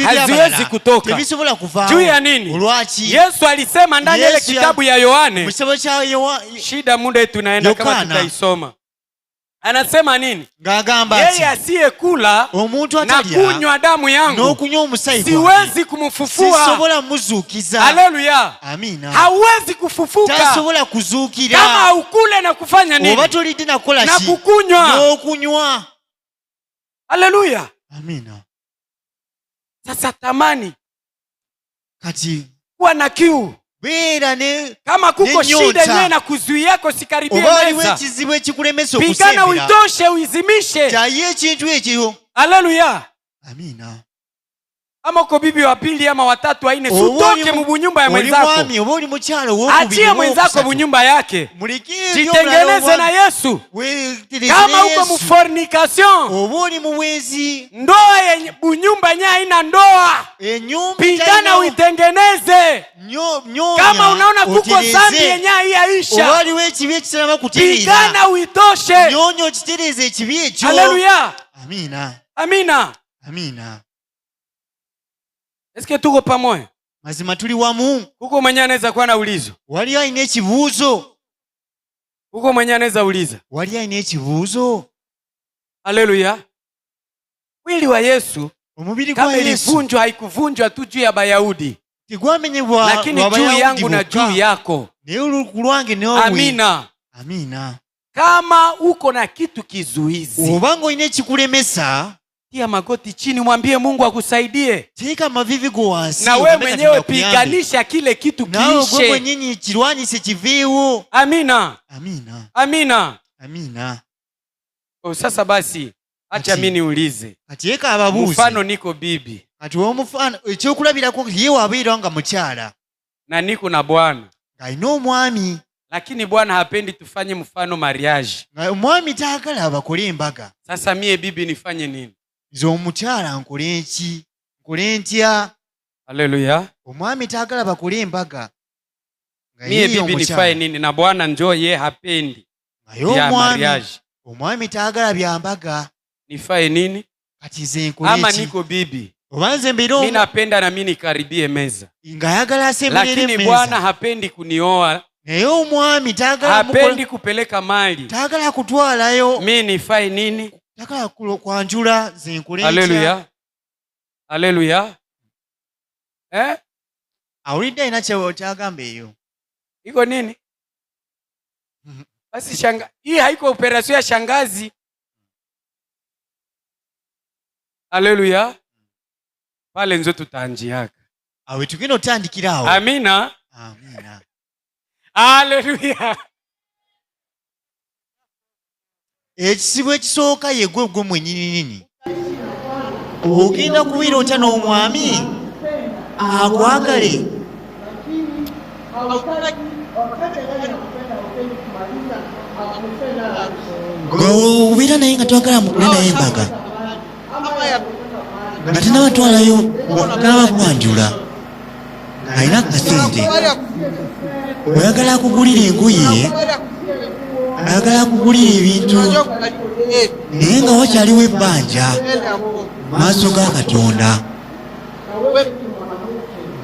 haziwezi kutoka. Juu ya nini? Yesu alisema ndani ya kitabu ya Yohane, shida muda tunaenda kama tutaisoma. Anasema nini? Ngagamba yeye asiyekula na kunywa damu yangu siwezi kumfufua. Sisobola muzukiza. Haleluya. Amina. Hauwezi kufufuka tasobola kuzukira kama ukule na kufanya nini? Oba tolidde nakola na kukunywa. N'okunywa. Haleluya. Amina. Sasa tamani kati kuwa na kiu. Kama kuko shida yenyewe na kuzuia kusikaribia meza, pigana uitoshe uizimishe. Haleluya. Amina. Ama uko bibi wa pili ama watatu aine, sutoke mu nyumba ya mwenzako. Achie mwenzako mu nyumba yake. Jitengeneze na Yesu. Kama uko mu fornication, ndoa yenye bunyumba yenye haina ndoa, pigana uitengeneze. Kama unaona kuko zambi yenye haiyaisha, pigana uitoshe. Haleluya. Amina. Amina. Amina. Eske tuko pamoja? Mazima tuli wamu. Kuko mwenye anaweza kuwa na ulizo. Wali aine ekibuuzo. Kuko mwenye anaweza uliza. Wali aine ekibuuzo. Haleluya. Mwili wa Yesu, omubiri kwa Yesu, kama ilivunjwa haikuvunjwa tu juu ya Bayahudi, tigwamenyebwa lakini juu yangu na juu yako. Amina. Amina. Kama uko na kitu kizuizi, obango ine kikulemesa, tia magoti chini, mwambie Mungu akusaidie. Tika mavivi kuwasi. Na wewe mwenyewe piganisha kile kitu kiishe. Na wewe mwenyewe kirwanyise kiviwo. Amina. Amina. Amina. Amina. Sasa basi acha mimi niulize. Atieka ababuzi. Mfano niko bibi. Ati wo mufano ekyokulabirako yewe abeera nga mukyala. Na niko na bwana. Alina omwami. Lakini bwana hapendi tufanye mfano mariage. Omwami taagala abakole embaga. Sasa mie bibi nifanye nini? Zo omukyala nkole ki? Nkole ntya? Haleluya. Omwami taagala bakole embaga. Mie bibi nifaye nini? Na bwana njoo ye hapendi ya mariage. Omwami taagala byambaga. Nifaye nini? Kati ze nkole ama niko bibi. Obanze mbiro. Mimi napenda na mimi nikaribie meza. Ngayagala asemberere meza. Lakini bwana hapendi kunioa. Naye omwami taagala hapendi kupeleka mali. Taagala kutwalayo. Mimi nifaye nini? Taagala kwanjula ze nkole ntya. Haleluya. Haleluya. Awulidde ina kyagamba eyo. Iko nini? Basi hii haiko operasyon ya shangazi. Haleluya. Pale nzo tutanjiaka. Awe tugenda otandikirawo. Amina. Amina. Haleluya. Ekisibu ekisooka ye gwe mwennyini nini? Ogenda kubeera otya n'omwami akwagale. Obeera naye nga twagala mukule naye embaga. Nga tenabatwalayo naba kwanjula. Alina akasente. Oyagala akugulira engoye, ayagala akugulira ebintu, naye nga wakyaliwo ebbanja mu maaso ga Katonda.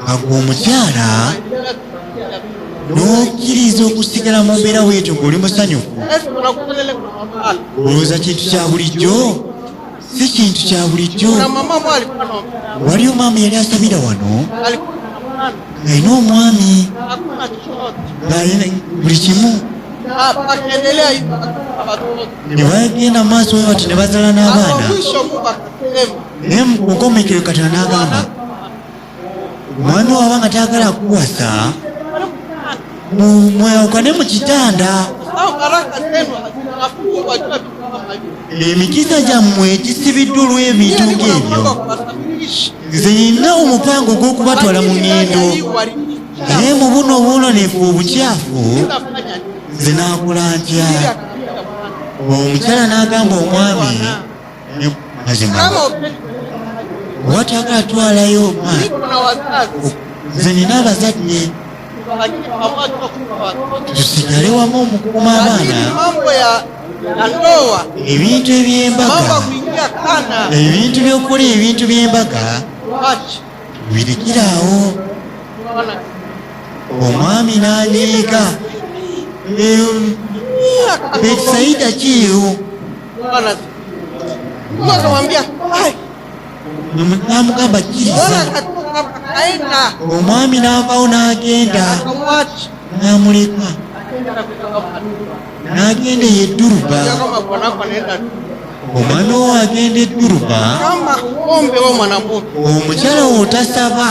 Nga gwe omukyala n'okkiriza okusigala mu mbeera weetyo ng'oli musanyufu. Olowooza kintu kya bulijjo? Si kintu kya bulijjo. Waliyo maama yali asabira wano, alina omwami buli kimu, ne bagenda mu maaso we bati ne bazala n'abaana. Naye mu nkomekerero Katonda n'agamba, omwami waba nga taagala kuwasa, mwewukane mu kitanda. Emikisa gyammwe gisibiddwa olw'ebintu ng'ebyo. Nze nina omupango gw'okubatwala mu ŋŋendo, naye mu buno obwononefu obukyafu nze naakola ntya? Omukyala n'agamba omwami, mazima oba taagala twalayo nze nina abazadde, tusigale wamu omukuuma abaana. Ebintu eby'embaga, ebintu by'okukola ebintu by'embaga birekerawo. Omwami n'anyiiga, Betsaida kiyo Bwana akamwambia namugamba kkiriza. Omwami n'avaawo n'agenda n'amuleka n'agenda Edduruba. Omwami wo agenda Edduruba, omukyala wo tasaba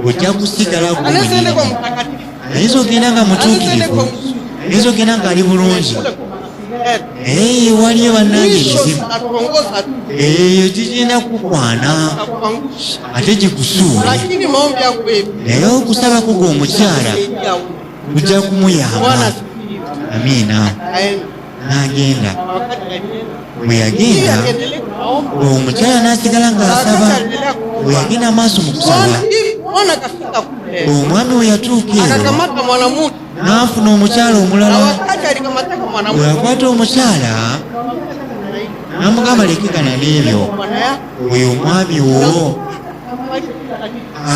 ojja kusigala gwenyini. Ayinza ogenda nga mutuukirivu, ayinza ogenda ng'ali bulungi. Waliyo bannange ekizibu eyo kigenda kukwana ate gikusuule, naye okusabako gw'omukyala kujja kumuyamba. Amiina. N'agenda. Bwe yagenda omukyala n'asigala ng'asaba. Bwe yagenda maaso mu kusaba, omwami we yatuuka ero n'afuna omukyala omulala. Bwe yakwata omukyala n'amugamba lekekana n'ebyo, oyo omwami wo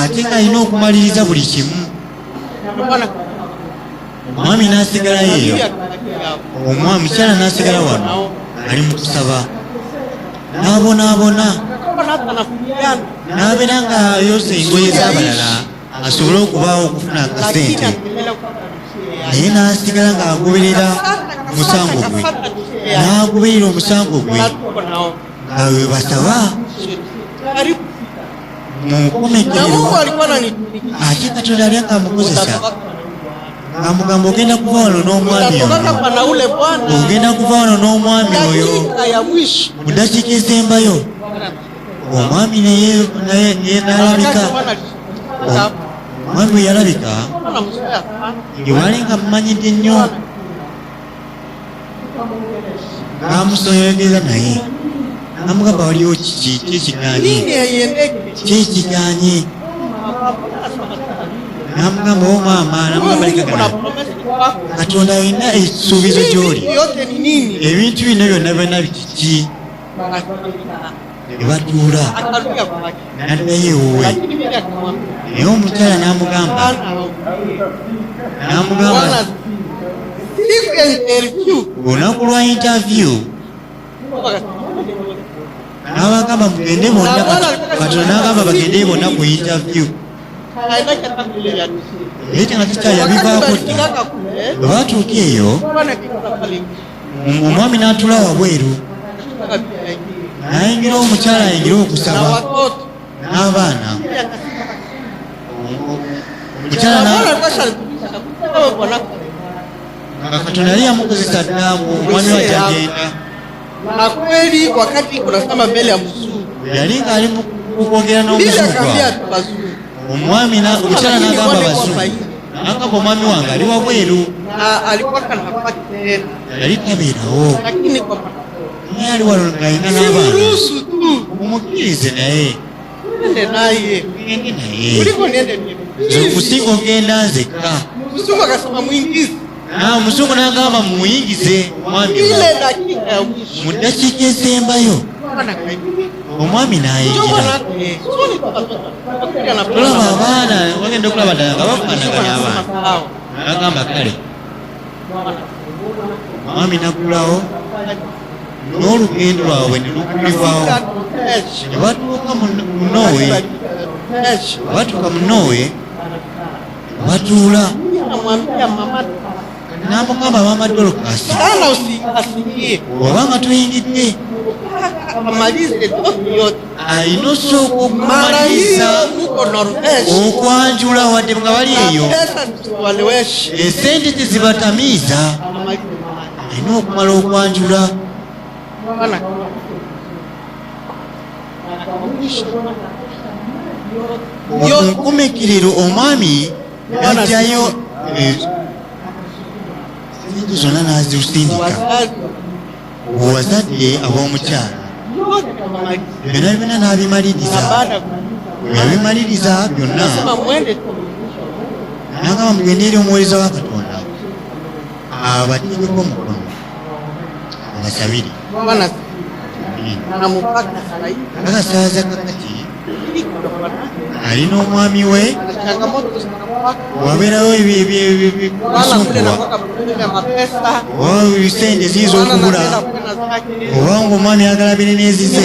ate ng'alina okumaliriza buli kimu. Omwami n'asigalayo eyo, omukyala n'asigala wano ali mu kusaba, n'abonaabona, n'abeera ng'ayoosa engoye z'abalala asobole okubaawo okufuna akasente, naye n'asigala ng'agoberera omusango gwe, n'agoberera omusango gwe nga we basaba mu nkomekerero. Ate Katonda ali ng'amukozesa ng'amugamba ogenda kuva wano n'omwami oyo, ogenda kuva wano n'omwami oyo. Mu ddakiika esembayo omwami naye n'alabika, omwami we yalabika ewali nga mumanyidde nnyo, n'amusoyogeza naye n'amugamba waliwo kyekiganye. N'amugamba o maama, n'amugamba lekagana, Katonda alina ekisuubizo gy'oli, ebintu bino byonna byonna bikiki. Ne batuula n'addayo ewuwe, naye omukyala n'amugamba olunaku lwa interview n'abagamba mugende bonna, Katonda n'agamba bagende bonna ku interview. Naye nga kikyayabivaako dda. Bwe batuuka eyo omwami n'atuula wabweru, n'ayingira omukyala ayingira okusaba n'abaana. Omukyala nga Katonda yali yamukozesa dda omwami we atagenda. Yali ng'ali mu kwogera n'omuzungu, omwami omukyala n'agamba Abazungu, n'agamba omwami wange ali wabweru, yali tabeerawo, naye ali wano ng'alina n'abaana. Mumukkirize naye gende naye, okusinga ogenda nzekka. Omuzungu n'agamba mumuyingize omwami mu ddakiika esembayo. Omwami n'ayingira. Tulaba abaana bagenda okulaba ddala nga bafaanaganya abaana. N'agamba kale omwami n'aggulawo n'olugendo lwabwe ne lukulibwawo. Ne batuuka mu Norway, batuuka mu Norway ne batuula. N'amugamba maama Dorcas, obanga tuyingidde alina osooka okumaliriza okwanjula wadde nga bali eyo esente tezibatamiiza, alina okumala okwanjula. Mu nkomekerero omwami n'ajjayo sente zonna n'azisindika. Owazadde ab'omukyala byonna byonna n'abimaliriza. Bwe yabimaliriza byonna n'agamba mugende eri omuweereza wa Katonda abateekeko omukono abasabire. Akasaaza kakati alina omwami we wabeerawo ebisente ziiza okubula oba ng'omwami ayagala bireneezize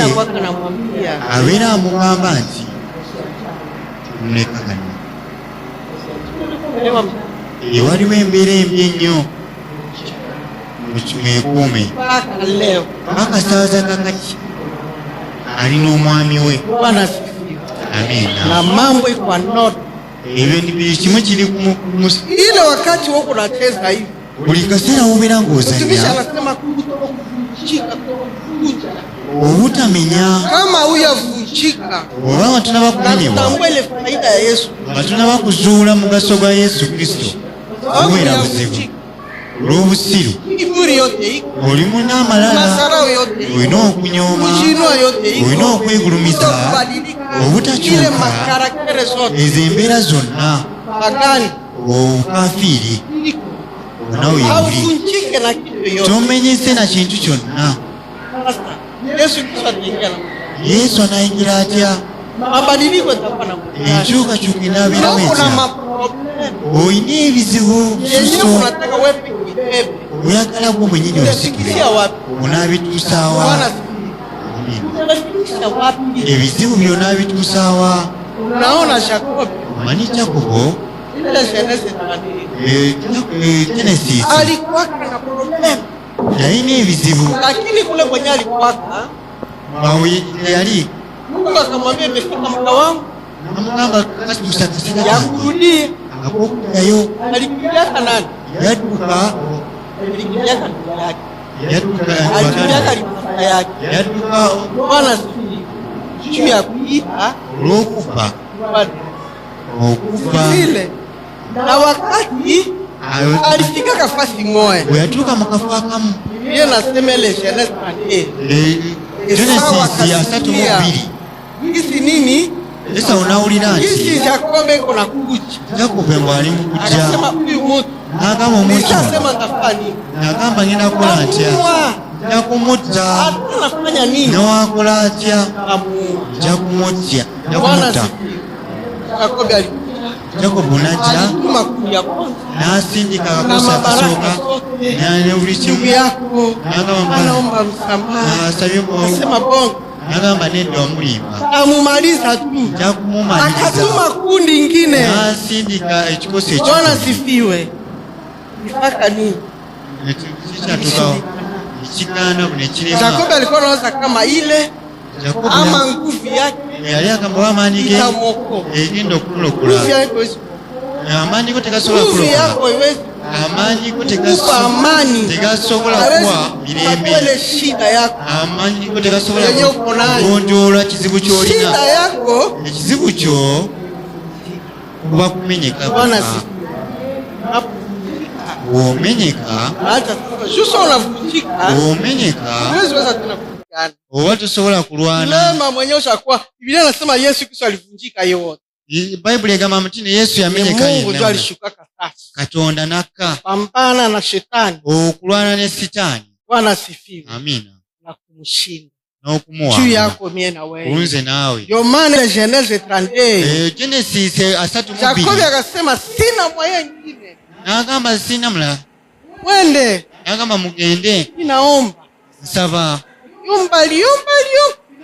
abeera amugamba nti mulekagano waliwo embeera embi ennyo mwekuume akasaaza kakati alina omwami we. Amina. Na mambo iko not. Even kimwe kiri ile wakati wako unacheza hivi. Buli kaseera wobeera ng'ozanya. Mtumishi anasema kuvunjika. Obutamenya. Kama huyavunjika. Oba tunaba kumenyebwa. Tambua ile faida ya Yesu. Tunaba kuzuula mugaso gwa Yesu Kristo. Obeera buzibu. Olw'obusiru. Kiburi yote iko. Olimu n'amalala. Masarau yote iko. Olina okunyooma. Kujinua yote iko. Olina okwegulumiza. Obutakyuka. Ile makaraktere zote. Ezo embeera zonna. Pagani. Okafiiri. Nawe havunjike na kitu yote. Tomenyese na kintu kyonna. Yesu Kristo anaingia. Yesu anaingira atya? Mabadiliko yatakuwa na enkyukakyuka inaabiramu etya? Oyina ebizibu Yesu unataka wewe kibebe. Oyagala gwe mwennyini Unafikisia wapi? Unaabituusa wa? Unafikisia wapi? Ebizibu byonna abituusa. Unaona Yakobo? Omanyi Yakobo? Genesis. Alikuwa na problem. Yalina ebizibu. Lakini kule kwenye alikuwa yali Mungu akamwambia imefika muda wangu. Amugamba katuusa kaseera ya kurudi. Akokuddayo. Alikimbia nani? Yadduka. Alikimbia ndugu yake. Yadduka yake. Yadduka Bwana juu ya kuiba olw'okufa. Okufa. Ile. Na wakati alifika kafasi moja. Yatuka mukafo akamu. Yeye nasema ile Genesis Genesis ya 3:2. Hizi nini? Sasa unaulira nti hizi Yakobo iko na kuja. Yakobo mwali mukujja. Akasema huyu mtu. Agamba omuntu. Akasema tafani. Agamba ngenda kukola atya? Yakumutta. Anafanya nini? Nawakola atya? Yakumutta. Yakumutta. Yakobo alikuja. Yakobo najja. Nasindika akakosa akasooka. Nane buli kimu. Anaomba msamaha. Asema bongo. Nagamba nedda omulimba. Amumaliza tu. Jakumumaliza. Akatuma kundi lingine. Nasindika ekikosi ekyo. Bwana sifiwe. Mpaka nini? Kichatuka. Ikigana bune kirema. Yakobo alikuwa anawaza kama ile Yakobo ama nguvu yake yali agamba amaanyi ge egenda okulokola. Amaanyi go tegasobola kulokola. Amaanyi go tegasobola kuwa mirembe. Amaanyi go tegasobola kugonjoola kizibu ky'olina. Ekizibu kyo kuba kumenyeka. Omenyeka. Oba tosobola kulwana. Biblia inasema Yesu Kristo alivunjika yote. Bible egamba mutini Yesu yamenyeka Mungu ndio alishuka kasasi. Katonda nakka. Pambana na shetani. Okulwana ne sitaani. Bwana asifiwe. Amina. Na kumshinda. N'okumuwa. Juu yako mie na wewe. Unze nawe. Ndio maana Genesis 30. Genesis 3:2. Yakobo akasema sina moyo nyingine. Nagamba sina mula. Mwende. Nagamba mugende. Ninaomba. Nsaba. Yomba.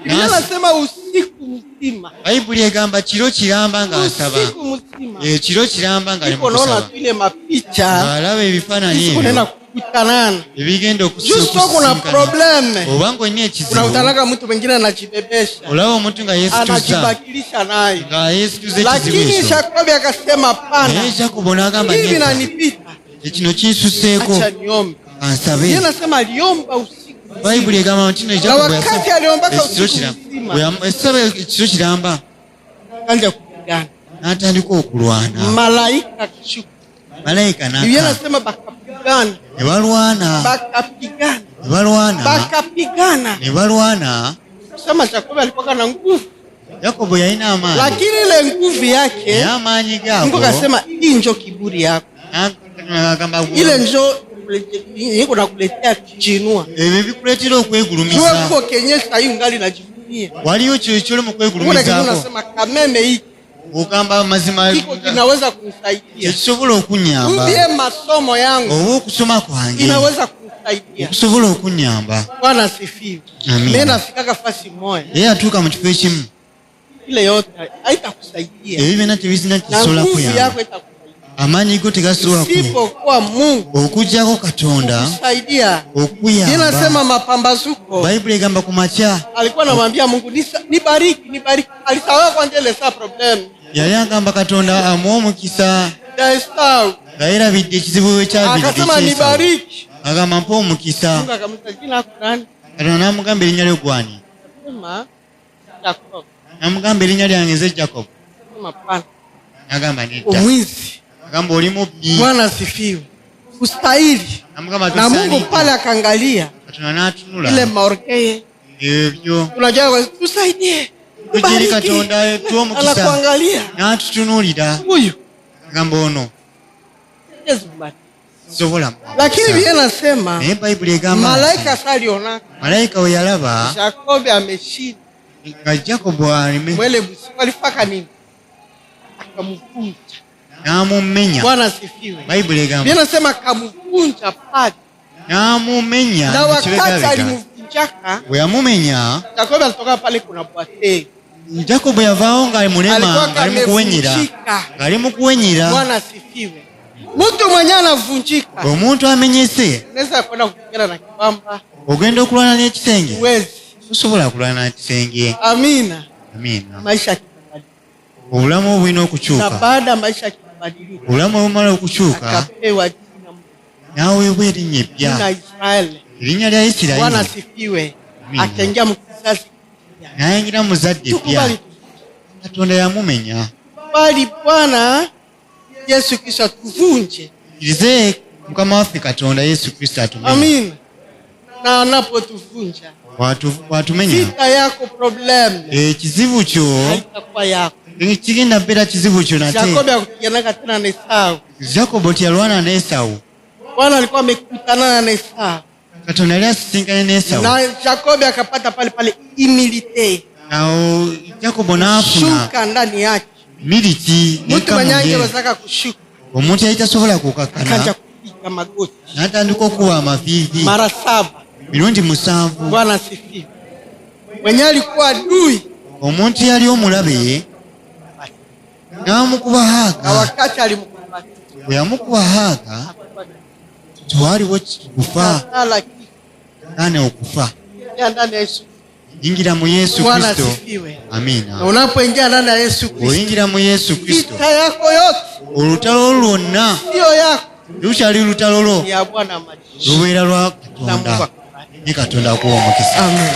Ninasema usiku mzima. Bible egamba kiro kiramba nga asaba. Usiku mzima. Kiro kiramba nga alimusaba. Unaona tu ile mapicha. Alaba ebifaananyi ebyo. Unaenda kukutanana. Ebigenda Justo kuna problem. Obango ni ekizibu. Unautanaga mtu mwingine anajibebesha. Olaba omuntu nga Yesu tuza. Anajibakilisha naye. Nga Yesu tuza ekizibu. Lakini Yakobo akasema hapana. Yakobo n'agamba hivi nanipita. Ekino kinsuseeko. Acha niombe. Ansabe. Yeye anasema aliomba usiku. Bible egamba mutino Yakobo wakati aliombaka usiku mzima. Esaba ekiro kiramba. Kanja kupigana. N'atandika okulwana. Malaika kishuka. Malaika n'aka. Yeye anasema bakapigana. Ne balwana. Ne balwana. Sema Yakobo alikuwa na nguvu. Yakobo yalina amaanyi. Lakini ile nguvu yake, amaanyi gago. Mungu akasema hii njoo kiburi yako. Ile njoo niko nakuletea kijinua. Bikuletera okwegulumiza. Wewe uko kenyesha hii ngali najivunia. dunia. Waliyo chochole mu kwegulumizaako. Unasema kameme hiki. Ukamba mazima kiko kinaweza kunisaidia. Kisobola okunyamba. Mbie masomo yangu. Owo kusoma kwange. Inaweza kunisaidia. Kusobola okunyamba. Bwana asifiwe. Mimi nafika fasi moja. Yeye atuka mu kifo ekimu. Ile yote haitakusaidia. Ebibe na tebizina kisola kuyamba. Amani go tegasola ku. Sipokuwa Mungu. Okujjako Katonda. Kusaidia. Okuyamba. Inasema mapambazuko. Bible igamba kumacha. Alikuwa anamwambia Mungu nibariki. Alisahau kwanza ile problem. Yali agamba Katonda amwomukisa. Gaira bidde kizibu ekyabidde. Akasema nibariki. Agamba mpa omukisa. Mungu akamwita jina fulani. Katonda namugamba erinnya lyo gwani. Sema Jacob. Namugamba erinnya lyange nze Jacob. Sema pana. Agamba nita. Omwizi. Agamba oli mubbi. Bwana asifiwe. Kustahili. Na Mungu pale akaangalia. Katonda n'atunula. Ile maorkeye. Ebyo. Unajua tusaidie. Kujiri Katonda tuomukisa. Anakuangalia. N'atutunuulira. Huyu. Agamba ono. Sobola. Lakini Biblia inasema Bible igamba malaika saliona. Malaika we yalaba. Jacob ameshinda. Nga Jacob alime. Mwele busi walifaka nini? Akamvunja. Namumenya. Bwana asifiwe. Bible igamba. Biblia inasema akamvunja padi. Namumenya. Na wakati alimvunjaka. We amumenya. Jacob alitoka pale kuna bwate. Jacob yavao nga mulema alimukuwenyira. Alimukuwenyira. Bwana asifiwe. Mtu mwenye anavunjika. Omuntu amenyese. Unaweza kwenda kupigana na kibamba. Ogenda okulwana n'ekisenge. Uwezi. Usobola kulwana n'ekisenge. Amina. Amina. Maisha yakibadilika. Obulamu obulina okukyuka. Na baada maisha yakibadilika. Obulamu obumala okukyuka. Akapewa jina mpya. Naweebwa erinnya eppya. Jina Israeli. Erinnya lya Isirayiri. Bwana asifiwe. Akaingia mu kizazi. N'ayingira mu zadde eppya. Katonda yamumenya. Bali Bwana Yesu Kristo atuvunje. Ilize Mukama waffe Katonda Yesu Kristo atumenye. Amina. Na anapotuvunja. Watumenya. Vita yako problem. Kizibu kyo. Haitakuwa yako. Kigenda bera kizibu kyo nate. Jacob akupigana tena na Esau. Jacob yalwana na Esau. Bwana alikuwa amekutana na Esau. Katonda alisinkana na Esau. Na Jacob akapata pale humility. Na Jacob n'afuna. Shuka ndani yake. Militi mtu mwenye anataka kushuka. Omuntu ayitasobola kukakana. Akaanza kupiga magoti. N'atandika okuwa amavivi. Mara 7. Mirundi 7. Bwana asifiwe. Mwenye alikuwa adui. Omuntu yali omulabe. N'amukuba haga. Na wakati alimkumbata. Bwe yamukuba haga. Twaliwo kufa. Nane okufa. Ndani ya Yesu. Ingira mu Yesu Kristo. Amina. Na unapoingia ndani ya Yesu Kristo. Oingira mu Yesu Kristo. Vita yako yote. Olutalo lwonna. Sio yako. Lukyali lutalo lwo. Ya Bwana majeshi. Lubeera lwa Katonda. Ni Katonda akuwa omukisa. Amen.